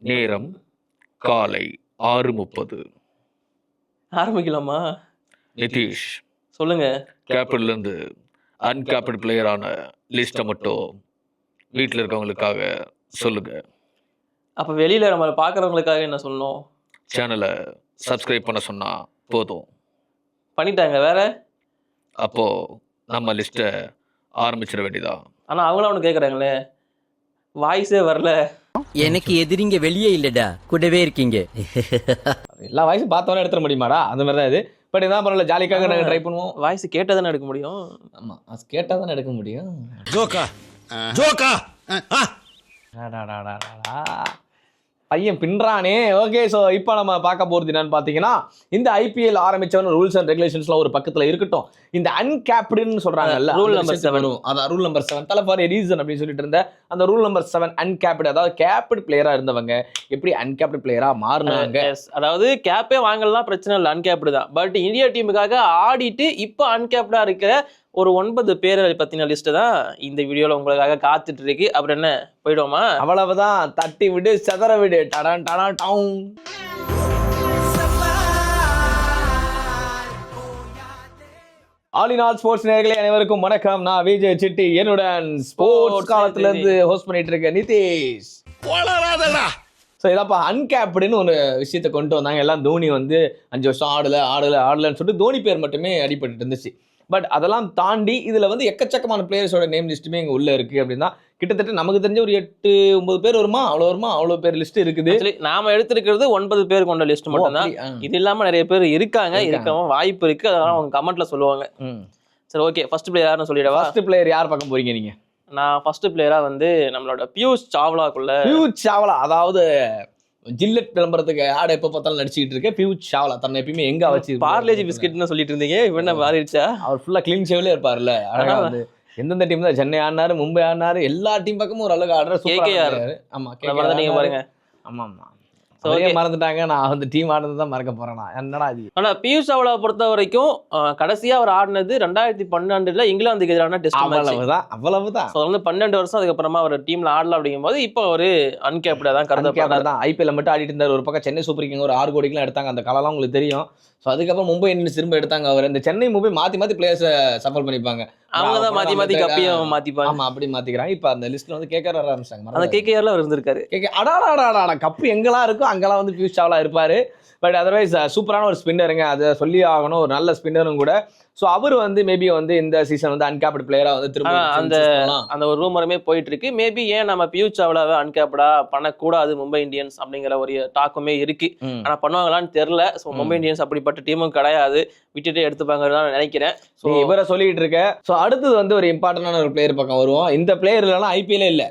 நேரம் காலை 6:30. ஆரம்பிக்கலாமா? நிதிஷ், சொல்லுங்க. கேப்டன்லேருந்து அன்கேப்டு பிளேயரான லிஸ்ட்டை மட்டும் வீட்டில் இருக்கவங்களுக்காக சொல்லுங்க. அப்ப வெளியில நம்ம பாக்குறவங்களுக்காக என்ன சொல்லணும்? சேனலை சப்ஸ்கிரைப் பண்ண சொன்னா போதும். பண்ணிட்டாங்க வேற. அப்போ நம்ம லிஸ்ட்டை ஆரம்பிச்சிட வேண்டியதா. ஆனா அவங்களும் ஒன்று கேட்குறாங்களே, வாய்ஸே வரல. எனக்கு எதிரிங்க வெளியே இல்லடா, கூடவே இருக்கீங்க. எல்லா வாய்ஸும் பார்த்தோன்னே எடுத்துட முடியுமாடா? அந்த மாதிரி தான் இது. பட் இதான் பரவாயில்ல, ஜாலிக்காக நாங்கள் ட்ரை பண்ணுவோம். வாய்ஸ் கேட்டதானே எடுக்க முடியும். ஆமாம், அது கேட்டால் தானே எடுக்க முடியும். ஜோக்கா ஜோக்கா பையன் பின்றானே. ஓகே, ஸோ இப்போ நம்ம பார்க்க போகிறது என்னன்னு பார்த்தீங்கன்னா, இந்த ஐபிஎல் ஆரம்பிச்சவன ரூல்ஸ் அண்ட் ரெகுலேஷன்ஸ்லாம் ஒரு பக்கத்தில் இருக்கட்டும், இந்த அன்கேப்டுன்னு சொல்கிறாங்கல்ல, ரூல் நம்பர் 7. அதான் ரூல் நம்பர் 7 தலை ஃபார் ரீசன் அப்படின்னு சொல்லிட்டு இருந்த அந்த ரூல் நம்பர் 7 அன்கேப்டு, அதாவது கேப்டு பிளேயராக இருந்தவங்க எப்படி அன்கேப்டு பிளேயராக மாறினாங்க. அதாவது கேப்பே வாங்கலாம் பிரச்சனை இல்லை, அன்கேப்டு தான். பட் இந்தியா டீமுக்காக ஆடிட்டு இப்போ அன்கேப்டா இருக்கிற ஒரு 9 பேர் பத்தின லிஸ்ட் தான் இந்த வீடியோல உங்களுக்காக காத்துட்டு இருக்கு. அப்புறம் என்ன, போயிடுவோமா? அவ்வளவுதான், தட்டி விடு, சதற விடு, டடான் டடான் டவுன். ஆல் இன் ஆல் ஸ்போர்ட்ஸ் நேயர்களே அனைவருக்கும் வணக்கம். நான் விஜய் சிட்டி, என்னுடன் ஸ்போர்ட்ஸ் காலத்துல இருந்து ஹோஸ்ட் பண்ணிட்டு இருக்கேன் நிதிஷ். ஸோ இதாப்பா அன்கேப்டுன்னு ஒரு விஷயத்தை கொண்டு வந்தாங்க. எல்லாம் தோனி வந்து 5 வருஷம் ஆடலன்னு சொல்லிட்டு தோனி பேர் மட்டுமே அடிபட்டு இருந்துச்சு. பட் அதெல்லாம் தாண்டி இதில் வந்து எக்கச்சக்கமான பிளேயர்ஸோட நேம் லிஸ்ட்டுமே இங்கே உள்ளே இருக்குது. அப்படின்னா கிட்டத்தட்ட நமக்கு தெரிஞ்ச ஒரு 8-9 பேர் வருமா, அவ்வளோ பேர் லிஸ்ட் இருக்குது. நாம எடுத்திருக்கிறது 9 பேர் கொண்ட லிஸ்ட் மட்டும் தான். இது இல்லாம நிறைய பேர் இருக்காங்க, வாய்ப்பு இருக்கு. அதெல்லாம் அவங்க கமெண்ட்ல சொல்லுவாங்க. சரி, ஓகே. ஃபர்ஸ்ட் பிளேயர் யாருன்னு சொல்லிடவா? ஃபர்ஸ்ட் பிளேயர் யார் பக்கம் போறீங்க நீங்க? நான் ஃபர்ஸ்ட் பிளேயரா வந்து நம்மளோட பியூஷ் சாவ்லாக்குள்ள. பியூஷ் சாவ்லா, அதாவது ஜில்லட் விளம்பரத்துக்கு ஆட எப்போ பார்த்தாலும் நடிச்சுக்கிட்டு இருக்கேன். பியூஷ் சாவ்லா தன்னை எப்பயுமே எங்க வச்சு பார்லேஜி பிஸ்கெட்னு சொல்லிட்டு இருந்தீங்க, இவன் மாறிடுச்சா? அவர் ஃபுல்லா கிளீன் ஷேவ்ல இருப்பார்ல, அழகா வந்து எந்தெந்த டீம் தான், சென்னை ஆடினாரு, மும்பை ஆடினாரு, எல்லா டீம் பக்கமும் ஒரு அழகா ஆடுற கேகேஆர். ஆமா, நீங்க பாருங்க. ஆமா மறந்துட்டாங்க. நான் வந்து டீம் ஆடுறது தான் மறக்க போறேன். என்னடா இது. ஆனா பியூஷ் சாவ்லா பொறுத்த வரைக்கும் கடைசியா அவர் ஆடினது 2012 இங்கிலாந்துக்கு எதிரான டெஸ்ட் மேட்ச். அவ்வளவுதான். 12 வருஷம் அதுக்கப்புறமா அவர் டீம்ல ஆடல. அப்படிங்கும் போது இப்போ ஒரு அன்கேப்டா தான் கருதப்படுறாரு. ஐபிஎல் மட்டும் ஆடிட்டு இருந்தார். ஒரு பக்கம் சென்னை சூப்பர் கிங் ஒரு 6 கோடிக்கெல்லாம் எடுத்தாங்க, அந்த காலம்லாம் உங்களுக்கு தெரியும். ஸோ அதுக்கப்புறம் மும்பை இந்தியன்ஸ் திரும்ப எடுத்தாங்க. அவர் இந்த சென்னை மும்பை மாத்தி பிளேயர்ஸை சஃபர் பண்ணிப்பாங்க. அவங்க தான் மாத்தி கப்பியும் மாத்திப்பாங்க. ஆமா, அப்படி மாத்திக்கிறாங்க. இப்போ அந்த லிஸ்ட்ல வந்து கேகேஆர் வர ஆரம்பிச்சாங்க. அந்த கேகேஆர்ல அவர் இருந்திருக்காரு. அடாடா கப்பு எங்கெல்லாம் இருக்கோ அங்கெல்லாம் வந்து பியூஷ் சாவ்லா இருப்பாரு. பட் அதர்வைஸ் சூப்பரான ஒரு ஸ்பின்னருங்க, அதை சொல்லி ஆகணும். ஒரு நல்ல ஸ்பின்னரும் கூட. ஸோ அவர் வந்து மேபி வந்து இந்த சீசன் வந்து அன்கேப்டு பிளேயரா வந்து திரும்ப அந்த ஒரு ரூமருமே போயிட்டு இருக்கு. மேபி ஏன் நம்ம பியூஷ் சாவ்லாவை அன்கேப்டா பண்ணக்கூடாது மும்பை இந்தியன்ஸ் அப்படிங்கிற ஒரு டாக்குமே இருக்கு. ஆனா பண்ணுவாங்களான்னு தெரியல. ஸோ மும்பை இந்தியன்ஸ் அப்படிப்பட்ட டீமும் கிடையாது, விட்டுட்டே எடுத்துப்பாங்கன்னு நினைக்கிறேன். ஸோ இவரை சொல்லிட்டு இருக்க. ஸோ அடுத்தது வந்து ஒரு இம்பார்ட்டன்டான ஒரு பிளேயர் பக்கம் வருவோம். இந்த பிளேயர் இல்லைன்னா ஐபிஎல்லே இல்லை.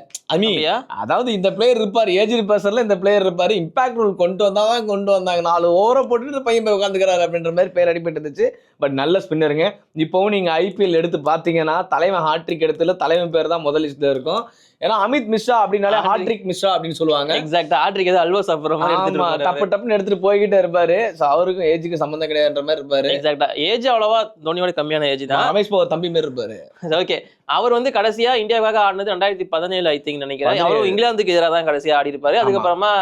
அதாவது இந்த பிளேயர் இருப்பாரு, ஏஜ் பர்சன்ல இந்த பிளேயர் இருப்பாரு, இம்பாக்ட் ரூல் கொண்டு வந்தாங்க. 4 ஓவரை போட்டுட்டு பையன் போய் உட்காந்துக்கிறாரு அப்படின்ற மாதிரி பேர் அடிபட்டு இருந்துச்சு. பட் நல்ல ஸ்பின்னருங்க. இப்போவும் நீங்க ஐபிஎல் எடுத்து பார்த்தீங்கன்னா தலைவன் ஹாட்ரிக் எடுத்துல தலைவன் பேர் தான் முதல் லிஸ்ட்ல இருக்கும். ஏன்னா அமித் மிஸ்ரா அப்படின்னாலே ஹாட்ரிக் மிஸ்ரா அப்படின்னு சொல்லுவாங்க. எக்ஸாக்டா, ஹாட்ரிக் ஏதோ அல்வா சாப்பிடுற மாதிரி டப்புன்னு எடுத்துட்டு போய்கிட்டே இருப்பாரு. ஸோ அவருக்கும் ஏஜுக்கு சம்பந்தம் கிடையாதுன்ற மாதிரி இருப்பாரு. எக்ஸாக்டா, ஏஜ் அவ்வளவா தோனியோட கம்மியான ஏஜ் தான். ரமேஷ் பவர் தம்பி மாதிரி இருப்பாரு. ஓகே, அவர் வந்து கடைசியா இந்தியாவுக்காக ஆடினது 2017 ஐ திங்க் நினைக்கிறேன். அவரும் இங்கிலாந்துக்கு எதிராக தான் கடைசியா ஆடி இருப்பாரு. அதுக்கப்புறமா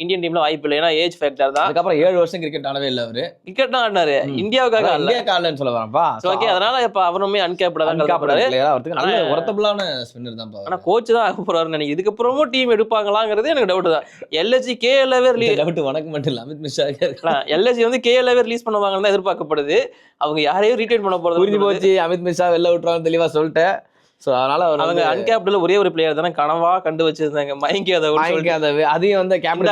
இந்தியன் டீம்ல வாய்ப்பு இல்லை, ஏன்னா ஏஜ் ஃபேக்டர் தான். அதுக்கப்புறம் 7 வருஷம் கிரிக்கெட் ஆடவே இல்லை. அவரு கிரிக்கெட் தான் ஆடினாரு, இந்தியாவுக்காக ஆடலன்னு சொல்ல வரப்பா. ஓகே, அதனால இப்ப அவருமே அன்கேப்டா தான் கருதப்படுறாரு. நல்ல ஒர்த்தபிளான ஸ்பின்னர் தான். ஆனா கோச் தான் ஆக போறாருன்னு நினைக்கிறேன். இதுக்கப்புறமும் டீம் எடுப்பாங்களாங்கிறது எனக்கு டவுட் தான். எல்எஸ்ஜி கேஎல்ஏவே டவுட் வணக்கம் மட்டும் இல்ல, அமித் மிஸ்ரா எல்எஸ்ஜி வந்து கேஎல்ஏவே ரிலீஸ் பண்ணுவாங்கன்னு தான் எதிர்பார்க்கப்படுது. அவங்க யாரையும் ரீட்டைன் பண்ண போறது புரிஞ்சு போச்சு. அமித் மிஸ்ரா வெளில விட்டுருவாங்க தெளிவா சொல்லிட்டேன். ஸோ அதனால அவங்க அன்கேப்டுல ஒரே ஒரு பிளேயர் தானே கனவா கண்டு வச்சிருந்தாங்க, மயங்கி அதையும் வந்து கேப்டன்.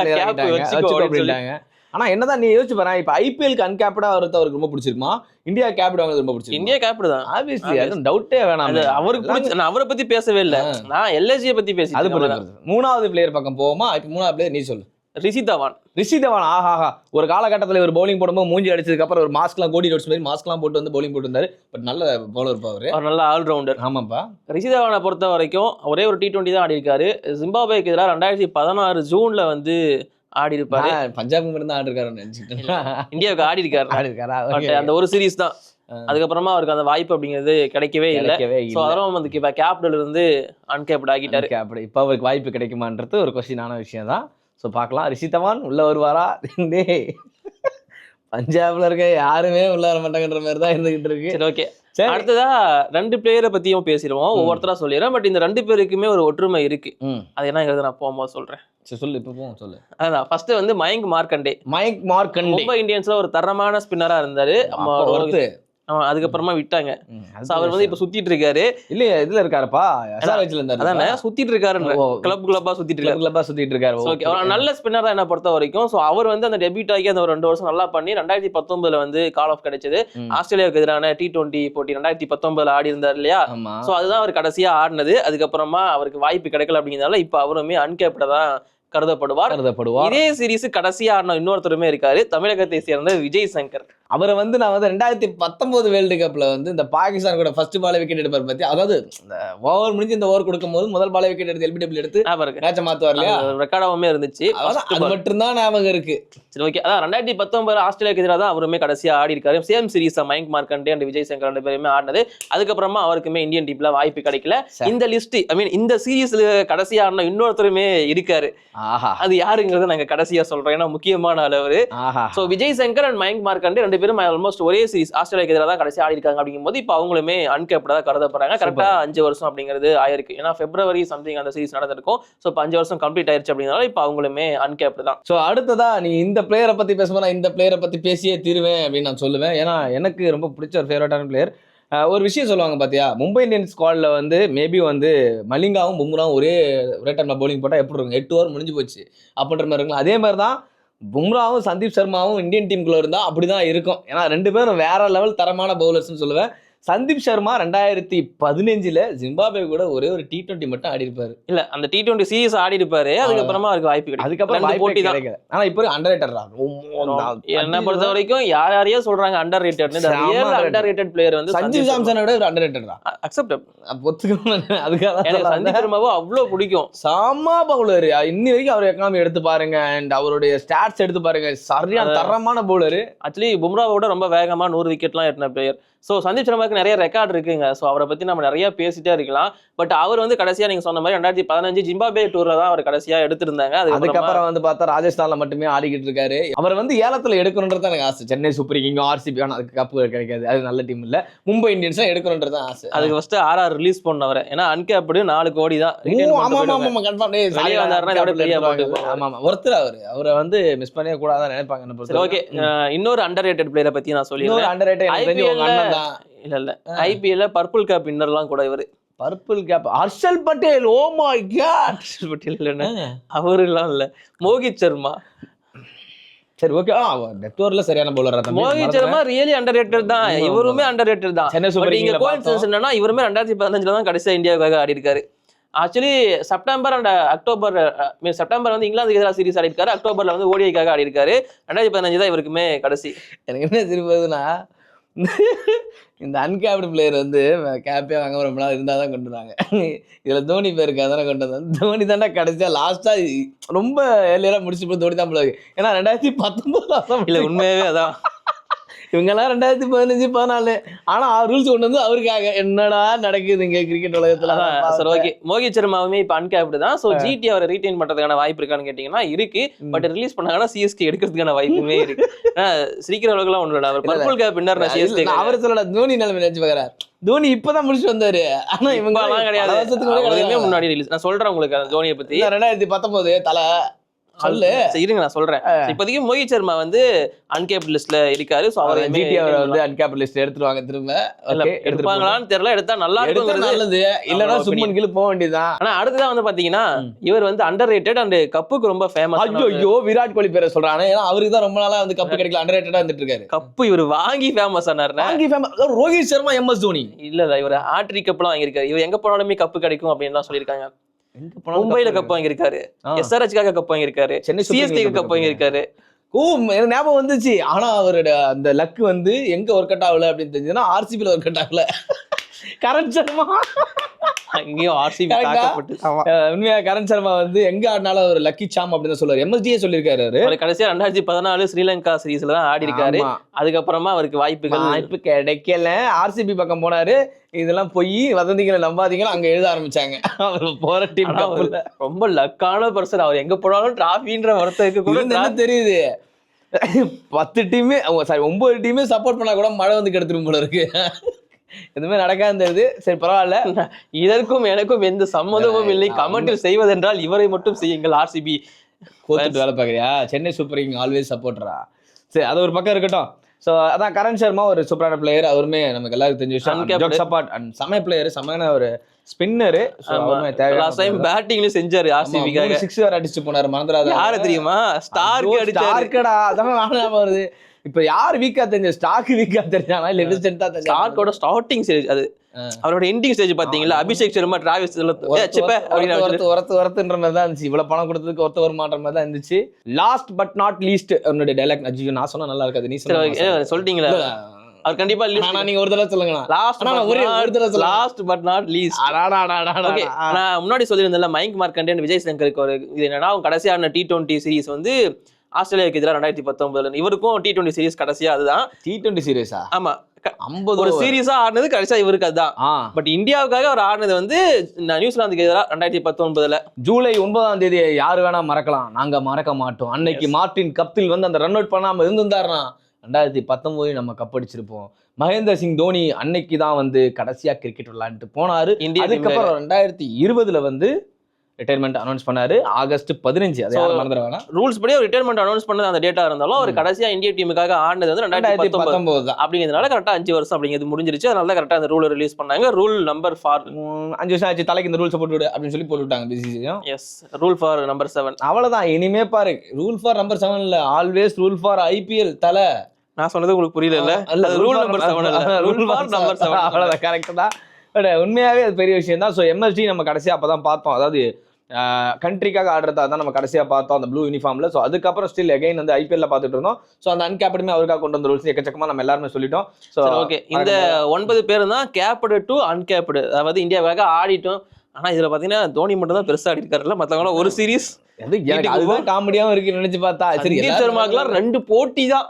ஆனா என்னதான் நீ யோசிச்சு பாரு, இப்ப ஐபிஎல்க்கு அன்கேப்டா வரது அவருக்கு ரொம்ப பிடிச்சிருக்குமா, இந்தியா கேப்டன் வாங்குறது ரொம்ப பிடிச்சிருக்கு? இந்தியா கேப்டன் தான் ஆப்வியஸ்லி, அது டவுட்டே வேணாம். அவருக்கு பிடிச்ச, நான் அவரை பத்தி பேசவே இல்லை, நான் எல்எஸ்ஜியை பத்தி பேசி. அது மூணாவது பிளேயர் பக்கம் போவோமா? இப்ப மூணாவது பிளேயர் நீ சொல்லு. ரிஷி தவான். ஆஹா, ஒரு காலகட்டத்தில் ஒரு பவுலிங் போடும்போது மூஞ்சி அடிச்சதுக்கு அப்புறம் ஒரு மாஸ்க்லாம் கோடி ரோட்ஸ் மாதிரி மாஸ்க்லாம் போட்டு வந்து பவுலிங் போட்டு இருந்தாரு. பட் நல்ல பவுலர் அவரு, அவர் நல்ல ஆல்ரவுண்டர். ஆமாப்பா. ரிஷி தவானை பொறுத்த வரைக்கும் ஒரே ஒரு T20 தான் ஆடி இருக்காரு. ஜிம்பாப்வேக்கு எதிராக 2016 ஜூன்ல வந்து ஆடி இருப்பாரு. பஞ்சாப் இருந்து ஆடி இருக்காருன்னு நினைச்சிட்டேன். இந்தியாவுக்கு ஆடி இருக்காரு, அந்த ஒரு சீரீஸ் தான். அதுக்கப்புறமா அவருக்கு அந்த வாய்ப்பு அப்படிங்கிறது கிடைக்கவே இல்லை. அதெல்லாம் வந்து கேப்டன்ல இருந்து அன்கேப்ட் ஆகிட்டாரு. இப்போ அவருக்கு வாய்ப்பு கிடைக்குமான்றது ஒரு கொஸ்டினான விஷயம் தான். ஸோ பார்க்கலாம். ரிஷி தவான் உள்ள வருவாரா? டேய் பஞ்சாப்ல இருக்க யாருமே உள்ள வர மாட்டாங்கன்ற மாதிரி தான் இருந்துகிட்டு இருக்கு. சரி ஓகே. அடுத்ததா 2 பிளேயரை பத்தியும் பேசிடுவோம், ஒவ்வொருத்தரா சொல்லிடுறேன். பட் இந்த 2 பேருக்குமே ஒரு ஒற்றுமை இருக்கு. அது என்னங்கிறத நான் போகும்போது சொல்றேன். சரி சொல்லு, இப்போ போவோம் சொல்லு. அதான் ஃபர்ஸ்ட் வந்து மயங்க் மார்க்கண்டே. மும்பை இந்தியன்ஸ்ல ஒரு தரமான ஸ்பின்னரா இருந்தாரு. அதுக்கப்புறமா விட்டாங்க. அவர் வந்து இப்ப சுத்திட்டு இருக்காரு. இல்லையா இதுல இருக்காருப்பா, எஸ்ஆர்ஹெச்ல இருந்தாரு. அதானே சுத்திட்டு இருக்காரு, கிளப்பா சுத்திட்டு இருக்காரு. ஓகே, நல்ல ஸ்பின்னர் தான் என்ன பொறுத்த வரைக்கும். சோ அவர் வந்து அந்த டெபியூட் ஆகி அந்த ஒரு 2 வருஷம் நல்லா பண்ணி 2019 வந்து கால் ஆஃப் கிடைச்சது. ஆஸ்திரேலியாவுக்கு எதிரான T20 போட்டி 2019 ஆடி இருந்தார் இல்லையா? சோ அதுதான் அவர் கடைசியா ஆடினது. அதுக்கப்புறமா அவருக்கு வாய்ப்பு கிடைக்கல அப்படிங்கிறதால இப்ப அவருமே அன்கேப்டா தான் கருதப்படுவார். இதே சீரீஸ் கடைசியா ஆடின இன்னொருத்தருமே இருக்காரு, தமிழகத்தை சேர்ந்த விஜய் சங்கர். அவரை வந்து நான் வந்து 2019 வேர்ல்டு கப்ல வந்து இந்த பாகிஸ்தான் கூட ஃபர்ஸ்ட் பால் விக்கெட் எடுப்பார் பத்தி, அதாவது இந்த ஓவர் முடிஞ்சு இந்த ஓவர் கொடுக்கும் போது முதல் பால் விக்கெட் எடுத்து LBW எடுத்து மேட்சை மாத்துவார் இல்லையா? ரெக்கார்டாவே இருந்துச்சு. அது மட்டும் தான் ஞாபகம் இருக்கு. சரி ஓகே. அதான் 2019 ஆஸ்திரேலியாவுக்கு எதிராக தான் அவருமே கடைசியா ஆடி இருக்காரு. Same series Mayank Markande and Vijay Shankar 2 பேருமே ஆடினது. அதுக்கப்புறமா அவருக்குமே இந்தியன் டீம்ல வாய்ப்பு கிடைக்கல. இந்த லிஸ்ட் இந்த சீரீஸ்ல கடைசியா ஆடின இன்னொருத்தருமே இருக்காரு. அது யாருங்கிறத நாங்க கடைசியா சொல்றோம், ஏன்னா முக்கியமான அளவு. சோ விஜய் சங்கர் அண்ட் மயங்க் மார்க்கண்டே 2 பேரும் ஆல்மோஸ்ட் ஒரே சீரிஸ் ஆஸ்திரேலியாவுக்கு எதிராக தான் கடைசி ஆடி இருக்காங்க. அப்படிங்கும்போது இப்போ அவங்களுமே அன்கேப்டா தான் கருதப்படுறாங்க. கரெக்டா 5 வருஷம் அப்படிங்கிறது ஆயிருக்கு. ஏன்னா February சம்திங் அந்த சீரிஸ் நடந்திருக்கும். சோ இப்போ 5 வருஷம் கம்ப்ளீட் ஆயிருச்சு அப்படிங்கிறதால இப்போ அவங்களுமே அன்கேப்டு தான். ஸோ அடுத்ததா நீ இந்த பிளேயரை பத்தி பேசும்போது இந்த பிளேயரை பத்தி பேசியே தீருவேன் அப்படின்னு நான் சொல்லுவேன். ஏன்னா எனக்கு ரொம்ப பிடிச்ச ஒரு ஃபேவரட்டான பிளேயர். ஒரு விஷயம் சொல்லுவாங்க பாத்தியா, மும்பை இந்தியன்ஸ் ஸ்குவாட்ல வந்து மேபி வந்து மலிங்காவும் பும்ராவும் ஒரே டைம்ல பவுலிங் போட்டா எப்படி இருக்கும், 8 ஓவர் முடிஞ்சு போச்சு அப்படின்ற மாதிரி இருக்குங்களா? அதே மாதிரி தான் பும்ராவும் சந்தீப் சர்மாவும் இந்தியன் டீமுக்குள்ள இருந்தா அப்படிதான் இருக்கும். ஏன்னா 2 பேரும் வேற லெவல் தரமான பவுலர்ஸ்னு சொல்லுவேன். சந்தீப் சர்மா 2015 ஜிம்பாப்வே கூட ஒரே ஒரு T20 மட்டும் ஆடி இருப்பாரு. இல்ல அந்த T20 சீரிஸ் ஆடி இருப்பாரு. அதுக்கப்புறமா அவருக்கு வாய்ப்பு கிடைக்கும். அதுக்கப்புறம் போட்டி கிடைக்கல. ஆனா இப்போ அண்டர்ரேட்டட் என்ன பொறுத்த வரைக்கும் யாரையோ சொல்றாங்க under rated. Real under rated player வந்து சஞ்சு சாம்சனை விட ஒரு அண்டர்ரேட்டட் தான். அக்செப்ட். அதுக்காக எனக்கு சந்தீப் சர்மாவும் அவ்வளவு பிடிக்கும். சாமா பவுலர். இன்னி வரைக்கும் அவர் எக்கனாமி எடுத்து பாருங்க அண்ட் அவருடைய ஸ்டாட்ஸ் எடுத்து பாருங்க, சரியான தரமான பவுலர். ஆக்சுவலி பும்ராவோட ரொம்ப வேகமா 100 விக்கெட்லாம் எட்டின பிளேயர். ஸோ சந்தீப் சர்மாவுக்கு நிறைய ரெக்கார்ட் இருக்குங்க. ஸோ அவரை பற்றி நம்ம நிறைய பேசிட்டே இருக்கலாம். பட் அவர் வந்து கடைசியாக நீங்கள் சொன்ன மாதிரி 2015 ஜிம்பாப்வே டூரில் தான் அவர் கடைசியாக எடுத்திருந்தாங்க. அதுக்கப்புறம் வந்து பார்த்தா ராஜஸ்தானில் மட்டுமே ஆடிக்கிட்டு இருக்காரு. அவர் வந்து ஏலத்தில் எடுக்கணுன்றது எனக்கு ஆசை. சென்னை சூப்பர் கிங், RCB ஆனால் அதுக்கு கப்பு கிடைக்காது, அது நல்ல டீம் இல்லை. மும்பை இந்தியன்ஸ் எடுக்கணுன்றது தான் ஆசை. அதுக்கு ஃபர்ஸ்ட் RR ரிலீஸ் பண்ணவர், ஏன்னா அன்கேப்டு 4 கோடி தான். ஒருத்தர் அவரை வந்து மிஸ் பண்ணவே கூடாதான் நினைப்பாங்க. ஓகே, இன்னொரு அண்டர் ரேட்டட் பிளேயரை பத்தி நான் சொல்லிடுறேன். இல்ல IPL பர்பிள் கேப் வின்னர்லாம் கூட இவரு. Purple cap Harshal Patel. Oh my god, Harshal Patel இல்லைன்னா அவருலாம் இல்ல, மோகித் சர்மா. சரி ஓகே, டெத் ஓவர்ல சரியான பவுலர் தான் மோகித் சர்மா. ரியலி அண்டர்ரேட்டட் தான், இவருமே அண்டர்ரேட்டட் தான். பட் இங்க கோயின்சிடன்ஸ் என்னன்னா இவருமே 2015 தான் கடைசியா இந்தியாவுக்காக ஆடி இருக்காரு. Actually September and October, September வந்து இங்கிலாந்துக்கு எதிராக சீரிஸ் ஆடி இருக்காரு. அக்டோபர்ல வந்து ODIக்காக ஆடி இருக்காரு. 2015 தான் இவருக்குமே கடைசி. எனக்கு என்ன திரும்புதுன்னா, இந்த அன்கேப்டு பிளேயர் வந்து கேப்பே வாங்க ரொம்ப நாள் இருந்தால் தான் கொண்டு வந்தாங்க. இதில் தோனி பேருக்கு அதானே கொண்டு வந்தாங்க. தோனி தானே கடைசியாக லாஸ்ட்டாக ரொம்ப ஏர்லியராக முடிச்சு போய் தோனி தான் பிள்ளைங்க. ஏன்னா 2019 இல்லை உண்மையாகவே அதான். இவங்கெல்லாம் 2015, 14 ஆனா ரூல்ஸ் கொண்டு வந்து அவருக்காக. என்னடா நடக்குது இங்க கிரிக்கெட் உலகத்துல. சரி ஓகே, மோகித் சர்மாவுமே இப்ப அன்கேப்டு தான். சோ GT அவரை ரீடைன் பண்றதுக்கான வாய்ப்பு இருக்கான்னு கேட்டீங்கன்னா இருக்கு. பட் ரிலீஸ் பண்ணாங்கன்னா CSK எடுக்கிறதுக்கான வாய்ப்புமே இருக்கு. சீக்கிரம் அளவுக்குலாம் ஒண்ணு அவர் பர்பிள் கேப் வின்னர் CSK. அவர் சொல்லல, தோனி நிலைமை நினைச்சு பாக்குறாரு. தோனி இப்பதான் முடிச்சு வந்தாரு. ஆனா இவங்க எல்லாம் கிடையாது, முன்னாடி ரிலீஸ். நான் சொல்றேன் உங்களுக்கு அந்த தோனியை பத்தி. 2019 தலை சொல்லு, இருங்க நான் சொல்றேன். இப்போதைக்கு மோகித் சர்மா வந்து அன்கேப்ட் லிஸ்ட்ல இருக்காரு. சோ அவர் GT அவரை வந்து அன்கேப்ட் லிஸ்ட் எடுத்துருவாங்க. திரும்ப எடுப்பாங்களான்னு தெரியல, எடுத்தா நல்லா இருக்கும். நல்லது, இல்லன்னா சும்மன் கீழ போக வேண்டியதுதான். ஆனா அடுத்ததான் வந்து பாத்தீங்கன்னா இவர் வந்து அண்டர் ரேட்டட் அண்ட் கப்புக்கு ரொம்ப ஃபேமஸ். ஐயோ, விராட் கோலி பேரை சொல்றாங்க. ஏன்னா அவருக்கு தான் ரொம்ப நாளா வந்து கப்பு கிடைக்கல, அண்டர் ரேட்டடா வந்துட்டு இருக்காரு. கப்பு இவர் வாங்கி ஃபேமஸ் ஆனாரு. வாங்கி ஃபேமஸ் ரோஹித் சர்மா, MS தோனி. இல்ல இவர் ஆட்ரி கப்லாம் வாங்கியிருக்காரு. இவர் எங்க போனாலுமே கப்பு கிடைக்கும் அப்படின்னு சொல்லியிருக்காங்க. மும்பைல கப் வாங்கியிருக்காரு, SRHக்காக கப் வாங்கியிருக்காரு, CSKக்கு கப் வாங்கியிருக்காரு. எனக்கு ஞாபகம் வந்துச்சு. ஆனா அவரோட அந்த லக் வந்து எங்க ஒர்க் அவுட் ஆகல அப்படின்னு தெரிஞ்சதுன்னா RCBல ஒர்க் அவுட் ஆகல. கரண் சர்மா அங்கேயும் ஆர்சிபி Correct ஆ? தாக்கப்பட்டு ஆமா. உண்மையா கரண் சர்மா வந்து எங்க ஆடினாலும் ஒரு லக்கி சாம் அப்படின்னு சொல்லுவாரு. MSDயே சொல்லியிருக்காரு அவரு. அவர் கடைசியா 2014 ஸ்ரீலங்கா சீரீஸ்ல தான் ஆடி இருக்காரு. ஆமா. அதுக்கப்புறமா அவருக்கு வாய்ப்பு கிடைக்கல. RCB பக்கம் போனாரு. இதெல்லாம் போய் வதந்திகளை நம்பாதீங்க அங்க எழுத ஆரம்பிச்சாங்க. அவர் போற டீம் ரொம்ப லக்கான பர்சன். அவர் எங்க போனாலும் டிராஃபின்ற வார்த்தைக்கு கூட என்ன தெரியுது 10 டீமே சாரி 9 டீமே சப்போர்ட் பண்ணா கூட மழை வந்து கெடுத்துரும் போல இருக்கு. எதுவுமே நடக்காது. சரி பரவாயில்ல. இதற்கும் எனக்கும் எந்த சம்மதமும் இல்லை. கமெண்டில் செய்வதென்றால் இவரை மட்டும் செய்யுங்கள். RCB கோத்துட்டு வேலை பாக்குறியா? சென்னை சூப்பர் கிங் ஆல்வேஸ் சப்போர்ட்டரா? சரி அது ஒரு பக்கம் இருக்கட்டும். ஸோ அதான் கரண் சர்மா ஒரு சூப்பரான பிளேயர். அவருமே நமக்கு எல்லாருக்கும் தெரிஞ்ச விஷயம். சப்போர்ட் அண்ட் செம பிளேயர், செமையான ஒரு ஸ்பின்னரு. லாஸ்ட் டைம் பேட்டிங்ல செஞ்சாரு RCB-க்காக. 6 வேற அடிச்சு போனாரு. மறந்துடாத. யாரு தெரியுமா? ஸ்டார்க் அடிச்சாரு. ஸ்டார்க்கடா. அதான் நானும் வருது. இப்ப யார் வீக்கா தெரிஞ்ச? ஸ்டார்க் வீக்கா தெரிஞ்சானா இல்ல எடிசன் தான் தெரிஞ்சா? ஸ்டார்க்கோட ஸ்டார்டிங் ஸ்டேஜ் அது. அவரோட எண்டிங் ஸ்டேஜ் பாத்தீங்களா? அபிஷேக் சர்மா டிராவிஸ் ஒருத்தன்ற மாதிரி தான் இருந்துச்சு. இவ்வளவு பணம் கொடுத்ததுக்கு ஒருத்த வருமான்ற மாதிரி தான் இருந்துச்சு. லாஸ்ட் பட் நாட் லீஸ்ட் என்னோட டைலாக் நான் சொன்னா நல்லா இருக்காது. நீ சொல்லிட்டீங்களா? அவர் கண்டிப்பா நீங்க ஒரு தடவை சொல்லுங்க. Last but not least. நான் முன்னாடி சொல்லியிருந்தேன்ல மயங்க் மார்க்கண்டே விஜய் சங்கருக்கு ஒரு இது என்னன்னா அவங்க கடைசியான T20 சீரிஸ் வந்து ஆஸ்திரேலியாவுக்கு எதிராக 2019 இவருக்கும் T20 சீரிஸ் கடைசியா அதுதான். T20 சீரிஸா? ஆமா, 50 ஒரு சீரிஸா ஆடினது கடைசியா இவருக்கு அதுதான். பட் இந்தியாவுக்காக அவர் ஆடினது வந்து நியூசிலாந்துக்கு எதிராக 2019 ஜூலை 9ஆம் தேதி யாரு வேணா மறக்கலாம், நாங்க மறக்க மாட்டோம். அன்னைக்கு மார்டின் கப்தில் வந்து அந்த ரன் அவுட் பண்ணாம இருந்திருந்தாருன்னா 2019 நம்ம கப் அடிச்சிருப்போம். மகேந்திர சிங் தோனி அன்னைக்கு தான் வந்து கடைசியா கிரிக்கெட் விளையாண்டுட்டு போனாரு. அதுக்கப்புறம் 2020 வந்து ரிட்டையர்மெண்ட் அனௌன்ஸ் பண்ணாரு ஆகஸ்ட் 15. அது யாரும் மறந்துட வேணாம். ரூல்ஸ் படி ரிட்டையர்மெண்ட் அனௌன்ஸ் பண்ணது அந்த டேட்டா இருந்தாலும் அவர் கடைசியா இந்திய டீமுக்காக ஆடினது வந்து 2019 தான். அப்படிங்கிறதுனால கரெக்டா 5 வருஷம் அப்படிங்கிறது முடிஞ்சிருச்சு. அதனால கரெக்டா அந்த ரூல் ரிலீஸ் பண்ணாங்க. ரூல் நம்பர் 4 5 வருஷம் ஆச்சு தலைக்கு இந்த ரூல்ஸ் போட்டு விடு அப்படின்னு சொல்லி போட்டு விட்டாங்க பிசிசியும். Yes, rule for number 7. அவ்வளவுதான். இனிமே பாரு ரூல் ஃபார் நம்பர் 7 இல்ல, ஆல்வேஸ் ரூல் ஃபார் IPL தலை. நான் சொன்னது உங்களுக்கு புரியல இல்ல? ரூல் நம்பர் 7 இல்ல, ரூல் ஃபார் நம்பர் 7. அவ்வளவுதான், கரெக்ட் தான். உண்மையாவே அது பெரிய விஷயம் தான். ஸோ MSD நம்ம கடைசியா அப்பதான் பார்த்தோம். அதாவது கண்ட்ரிக்காக ஆடுறதா தான் நம்ம கடைசியா பார்த்தோம் அந்த ப்ளூ யூனிஃபார்ம்ல. ஸோ அதுக்கப்புறம் ஸ்டில் அகைன் வந்து IPL பார்த்துட்டு இருந்தோம். ஸோ அந்த அன்கேப்டுமே அவருக்காக கொண்டு வந்த ரூல்ஸ் எக்கச்சக்கமா நம்ம எல்லாருமே சொல்லிட்டோம். ஸோ ஓகே, இந்த 9 பேர் தான் கேப்டு டு அன்கேப்டு, அதாவது இந்தியாவுக்காக ஆடிட்டோம். ஆனா இதுல பாத்தீங்கன்னா தோனி மட்டும் தான் பெருசா ஆடி இருக்காருல்ல, மத்தவங்க ஒரு சீரிஸ். அதுதான் காமெடியாவும் இருக்கு நினைச்சு பார்த்தா. சரி, சர்மாக்கெல்லாம் 2 போட்டி தான்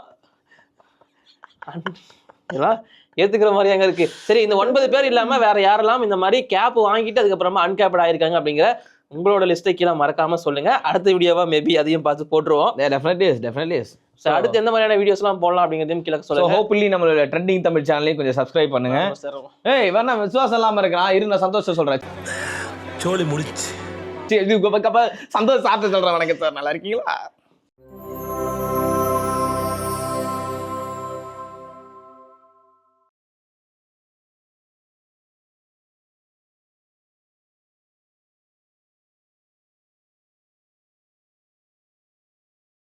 ஏத்துக்கிற மாதிரி அங்க இருக்கு. சரி, இந்த 9 பேர் இல்லாம வேற யாரெல்லாம் இந்த மாதிரி கேப் வாங்கிட்டு அதுக்கப்புறமா அன்கேப்ட் ஆயிருக்காங்க அப்படிங்கிற உங்களோட லிஸ்ட்டை கீழே மறக்காம சொல்லுங்க. அடுத்த வீடியோவா மேபி அதையும் பார்த்து போட்டுருவோம். டெஃபினெட்லி. சோ அடுத்து எந்த மாதிரியான வீடியோஸ்லாம் போடலாம் அப்படிங்கிறதையும் கீழே சொல்லுங்க. ஹோப்ஃபுல்லி நம்மளோட ட்ரெண்டிங் தமிழ் சேனலையும் கொஞ்சம் சப்ஸ்கிரைப் பண்ணுங்க. ஏய் வேணா விசுவாசம் இல்லாம இருக்கான் இரு, நான் சந்தோஷம் சொல்றேன். சோலி முடிச்சு சந்தோஷம் சாப்பிட்டு சொல்றேன். வணக்கம் சார், நல்லா இருக்கீங்களா?